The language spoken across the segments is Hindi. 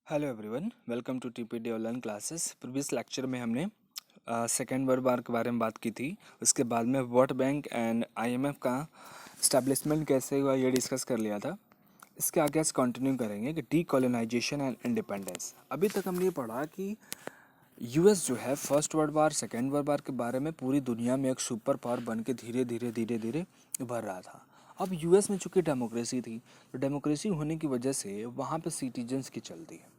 Hello everyone, welcome to TPD online classes. Previous lecture में हमने सेकेंड वर्ल्ड वार के बारे में बात की थी। उसके बाद में वर्ल्ड बैंक एंड आईएमएफ का स्टैब्लिशमेंट कैसे हुआ ये डिस्कस कर लिया था। इसके आगे आज कंटिन्यू करेंगे कि डी कॉलोनाइजेशन एंड इंडिपेंडेंस। अभी तक हमने ये पढ़ा कि यूएस जो है first world war second world war के बारे में पूरी दुनिया में एक सुपर पावर बन के धीरे धीरे धीरे धीरे उभर रहा था। अब यूएस में चूंकि डेमोक्रेसी थी, तो डेमोक्रेसी होने की वजह से वहाँ पे सिटीजन्स की चलती है।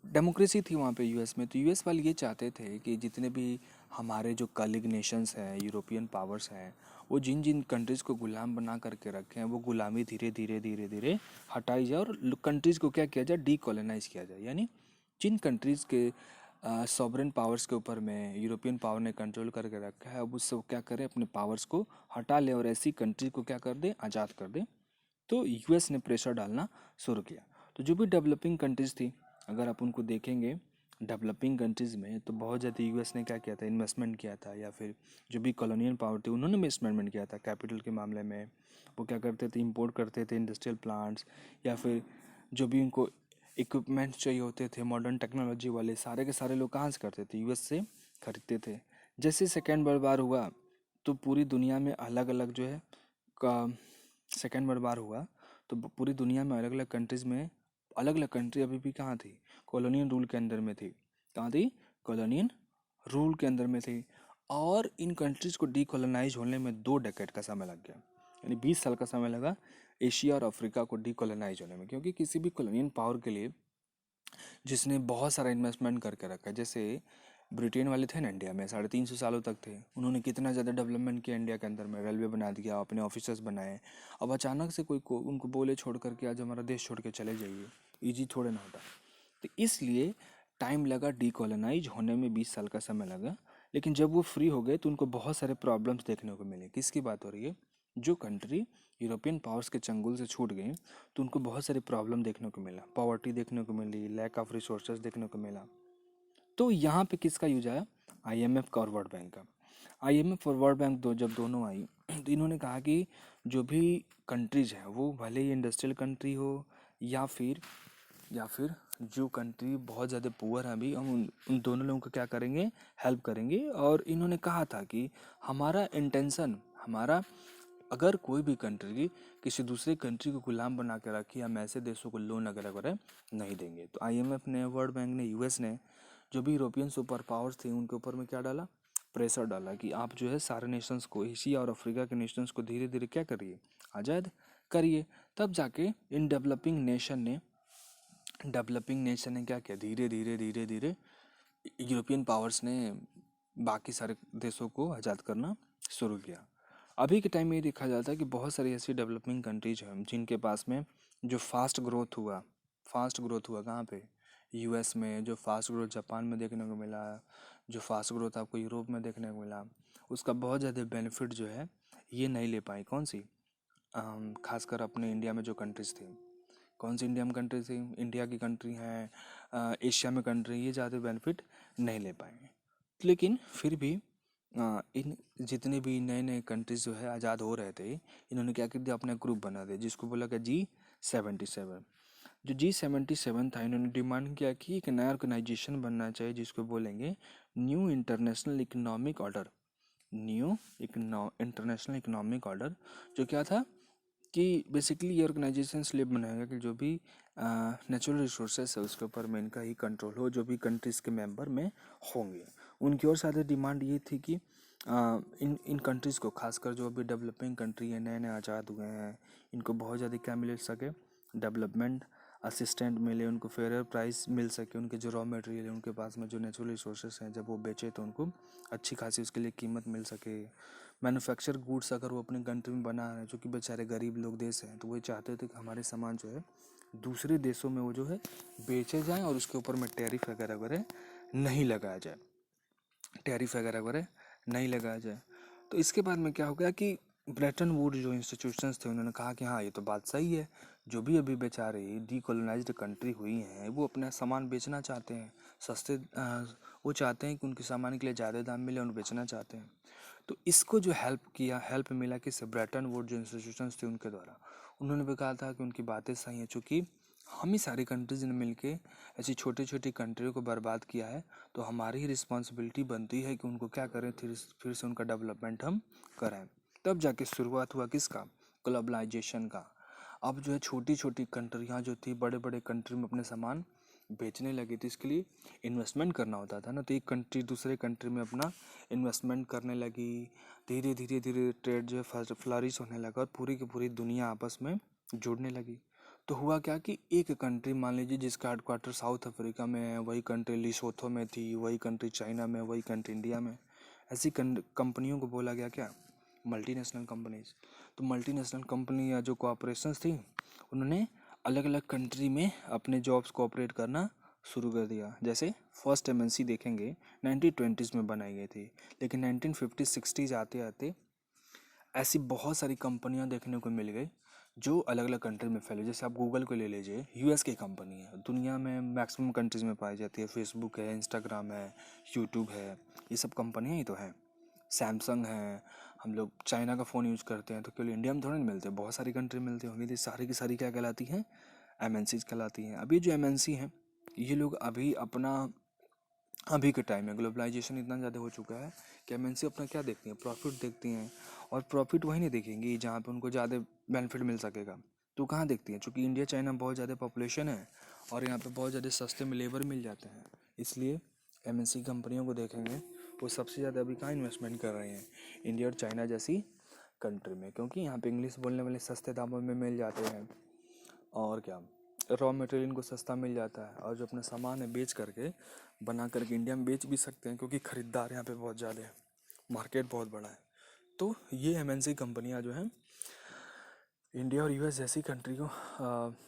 डेमोक्रेसी थी वहाँ पे यूएस में, तो यूएस वाले ये चाहते थे कि जितने भी हमारे जो कलीग नेशंस हैं, यूरोपियन पावर्स हैं, वो जिन जिन कंट्रीज़ को गुलाम बना करके रखे हैं, वो गुलामी धीरे धीरे धीरे धीरे हटाई जाए और कंट्रीज़ को क्या किया जाए, डीकोलोनाइज किया जाए। यानी जिन कंट्रीज़ के सॉवरेन पावर्स के ऊपर में यूरोपियन पावर ने कंट्रोल करके रखा है, अब उससे वो क्या करें, अपने पावर्स को हटा लें और ऐसी कंट्री को क्या कर दें, आज़ाद कर दें। तो यूएस ने प्रेशर डालना शुरू किया। तो जो भी डेवलपिंग कंट्रीज़ थी, अगर आप उनको देखेंगे डेवलपिंग कंट्रीज़ में, तो बहुत ज़्यादा यूएस ने क्या किया था, इन्वेस्टमेंट किया था, या फिर जो भी कॉलोनियल पावर थी उन्होंने इन्वेस्टमेंट किया था कैपिटल के मामले में। वो क्या करते थे, इंपोर्ट करते थे इंडस्ट्रियल प्लांट्स, या फिर जो भी उनको इक्विपमेंट चाहिए होते थे मॉडर्न टेक्नोलॉजी वाले, सारे के सारे लोग कहाँ से करते थे, यूएस से खरीदते थे। जैसे सेकेंड वर्ल्ड वार हुआ, तो पूरी दुनिया में अलग अलग जो है सेकेंड वर्ल्ड वार हुआ, तो पूरी दुनिया में अलग अलग कंट्रीज़ में अलग अलग कंट्री अभी भी कहाँ थी, कॉलोनियल रूल के अंदर में थी। कहाँ थी, कॉलोनियल रूल के अंदर में थी। और इन कंट्रीज़ को डीकोलोनाइज होने में 2 डेकेड का समय लग गया, यानी 20 साल का समय लगा एशिया और अफ्रीका को डीकोलोनाइज होने में। क्योंकि किसी भी कॉलोनियल पावर के लिए जिसने बहुत सारा इन्वेस्टमेंट करके रखा है, जैसे ब्रिटेन वाले थे ना इंडिया में, 350 सालों तक थे, उन्होंने कितना ज़्यादा डेवलपमेंट किया इंडिया के अंदर में, रेलवे बना दिया, अपने ऑफिसर्स बनाए। अब अचानक से कोई को उनको बोले छोड़ करके आज हमारा देश छोड़ के चले जाइए, इजी थोड़े ना होता। तो इसलिए टाइम लगा, डीकोलोनाइज होने में 20 साल का समय लगा। लेकिन जब वो फ्री हो गए तो उनको बहुत सारे प्रॉब्लम्स देखने को मिले। किसकी बात हो रही है, जो कंट्री यूरोपियन पावर्स के चंगुल से छूट गई, तो उनको बहुत सारे प्रॉब्लम देखने को मिला, पॉवर्टी देखने को मिली, लैक ऑफ रिसोर्सेज देखने को मिला। तो यहाँ पे किसका यूज आया, आईएमएफ का और वर्ल्ड बैंक का। आईएमएफ और वर्ल्ड बैंक जब दोनों आई, तो इन्होंने कहा कि जो भी कंट्रीज हैं वो भले ही इंडस्ट्रियल कंट्री हो, या फिर जो कंट्री बहुत ज़्यादा पुअर है, अभी हम उन दोनों लोगों को क्या करेंगे, हेल्प करेंगे। और इन्होंने कहा था कि हमारा इंटेंशन, हमारा अगर कोई भी कंट्री किसी दूसरे कंट्री को गुलाम बना के रखी, हम ऐसे देशों को लोन वगैरह वगैरह नहीं देंगे। तो आईएमएफ ने, वर्ल्ड बैंक ने, यूएस ने जो भी यूरोपियन सुपर पावर्स थे उनके ऊपर में क्या डाला, प्रेशर डाला कि आप जो है सारे नेशंस को, एशिया और अफ्रीका के नेशंस को धीरे धीरे क्या करिए, आज़ाद करिए। तब जाके इन डेवलपिंग नेशन ने क्या किया, धीरे धीरे धीरे धीरे यूरोपियन पावर्स ने बाकी सारे देशों को आज़ाद करना शुरू किया। अभी के टाइम में ये देखा जाता है कि बहुत सारी ऐसी डेवलपिंग कंट्रीज हैं जिनके पास में जो फास्ट ग्रोथ हुआ कहाँ पे, यूएस में। जो फास्ट ग्रोथ जापान में देखने को मिला, जो फास्ट ग्रोथ आपको यूरोप में देखने को मिला, उसका बहुत ज़्यादा बेनिफिट जो है ये नहीं ले पाई। कौन सी, खासकर अपने इंडिया में जो कंट्रीज थी, कौन सी इंडिया में कंट्री थी, इंडिया की कंट्री हैं, एशिया में कंट्री, ये ज़्यादा बेनिफिट नहीं ले पाए। लेकिन फिर भी इन जितने भी नए नए कंट्रीज जो है आज़ाद हो रहे थे, इन्होंने क्या कर दिया, अपना ग्रुप बना दिया जिसको बोला गया G77। जो G77 था, इन्होंने डिमांड किया कि एक नया ऑर्गेनाइजेशन बनना चाहिए जिसको बोलेंगे new international economic order. New international economic order जो क्या था कि बेसिकली ये ऑर्गेनाइजेशन इसलिए बनाएगा कि जो भी नेचुरल रिसोर्सेस है उसके ऊपर में इनका ही कंट्रोल हो, जो भी कंट्रीज़ के मेंबर में होंगे। उनकी और सारी डिमांड ये थी कि इन कंट्रीज़ को, खासकर जो अभी डेवलपिंग कंट्री है, नए नए आज़ाद हुए हैं, इनको बहुत ज़्यादा क्या मिल सके, डेवलपमेंट असिस्टेंट मिले, उनको फेयर प्राइस मिल सके, उनके जो रॉ मटेरियल है, उनके पास में जो नेचुरल रिसोर्सेस हैं, जब वो बेचे तो उनको अच्छी खासी उसके लिए कीमत मिल सके। मैन्युफैक्चर गुड्स अगर वो अपने कंट्री में बना रहे हैं, जो कि बेचारे गरीब लोग देश हैं, तो वो चाहते थे कि हमारे सामान जो है दूसरे देशों में वो जो है बेचे जाएं और उसके ऊपर में टैरिफ वगैरह वगैरह नहीं लगाया जाए, टैरिफ वगैरह वगैरह नहीं लगाया जाए। तो इसके बाद में क्या हो गया कि ब्रेटन वुड जो इंस्टीट्यूशंस थे, उन्होंने कहा कि हाँ ये तो बात सही है, जो भी अभी बेचारे डीकोलोनाइज्ड कंट्री हुई हैं वो अपना सामान बेचना चाहते हैं सस्ते, वो चाहते हैं कि उनके सामान के लिए ज़्यादा दाम मिले और बेचना चाहते हैं। तो इसको जो हेल्प मिला कि ब्रेटन वुड जो इंस्टीट्यूशंस थे उनके द्वारा, उन्होंने भी कहा था कि उनकी बातें सही हैं, चूँकि हम ही सारी कंट्रीज ने मिलके ऐसी छोटी छोटी कंट्रियों को बर्बाद किया है, तो हमारी ही रिस्पॉन्सिबिलिटी बनती है कि उनको क्या करें, फिर से उनका डेवलपमेंट हम करें। तब जाके शुरुआत हुआ किसका, ग्लोबलाइजेशन का। अब जो है छोटी छोटी कंट्रियाँ जो थी बड़े बड़े कंट्री में अपने सामान बेचने लगी थी। इसके लिए इन्वेस्टमेंट करना होता था ना, तो एक कंट्री दूसरे कंट्री में अपना इन्वेस्टमेंट करने लगी। धीरे धीरे धीरे ट्रेड जो है फ्लरिश होने लगा और पूरी की पूरी दुनिया आपस में जुड़ने लगी। तो हुआ क्या कि एक कंट्री मान लीजिए जिसका हेडक्वार्टर साउथ अफ्रीका में है, वही कंट्री लिसोथो में थी, वही कंट्री चाइना में, वही कंट्री इंडिया में। ऐसी कंपनियों को बोला गया क्या, मल्टीनेशनल कंपनीज। तो मल्टीनेशनल कंपनी या जो कॉरपोरेशंस थी उन्होंने अलग अलग कंट्री में अपने जॉब्स को ऑपरेट करना शुरू कर दिया। जैसे फर्स्ट एमएनसी देखेंगे 1920s में बनाई गई थी, लेकिन 1950-60s आते आते ऐसी बहुत सारी कंपनियां देखने को मिल गई जो अलग अलग कंट्री में फैली। जैसे आप गूगल को ले लीजिए, यूएस की कंपनी है, दुनिया में मैक्सिमम कंट्रीज़ में पाई जाती है। फेसबुक है, इंस्टाग्राम है, यूट्यूब है, ये सब कंपनियां ही तो हैं। सैमसंग है, हम लोग चाइना का फ़ोन यूज़ करते हैं तो केवल इंडिया में थोड़ा नहीं मिलते, बहुत सारी कंट्री में मिलते होंगे। तो सारी की सारी क्या कहलाती हैं, एमएनसीज कहलाती हैं। अभी जो एमएनसी हैं ये लोग अभी के टाइम में ग्लोबलाइजेशन इतना ज़्यादा हो चुका है कि एमएनसी अपना क्या देखती हैं, प्रॉफिट देखती हैं। और प्रॉफिट वहीं नहीं देखेंगी जहाँ पे उनको ज़्यादा बेनिफिट मिल सकेगा। तो कहाँ देखती हैं, चूँकि इंडिया चाइना में बहुत ज़्यादा पॉपुलेशन है और यहाँ पे बहुत ज़्यादा सस्ते में लेबर मिल जाते हैं, इसलिए एमएनसी कंपनियों को देखेंगे वो सबसे ज़्यादा अभी कहाँ इन्वेस्टमेंट कर रहे हैं, इंडिया और चाइना जैसी कंट्री में, क्योंकि यहाँ पे इंग्लिश बोलने वाले सस्ते दामों में मिल जाते हैं। और क्या, रॉ मटेरियल इनको सस्ता मिल जाता है और जो अपना सामान है बेच करके बना करके इंडिया में बेच भी सकते हैं, क्योंकि ख़रीदार यहाँ पे बहुत ज़्यादा है, मार्केट बहुत बड़ा है। तो ये एमएनसी कंपनियाँ जो हैं इंडिया और यूएस जैसी कंट्री को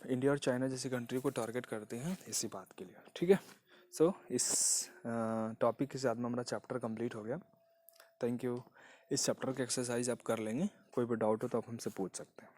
इंडिया और चाइना जैसी कंट्री को टारगेट करते हैं इसी बात के लिए। ठीक है, सो इस टॉपिक के साथ में हमारा चैप्टर कंप्लीट हो गया। Thank you. इस चैप्टर का एक्सरसाइज आप कर लेंगे, कोई भी डाउट हो तो आप हमसे पूछ सकते हैं।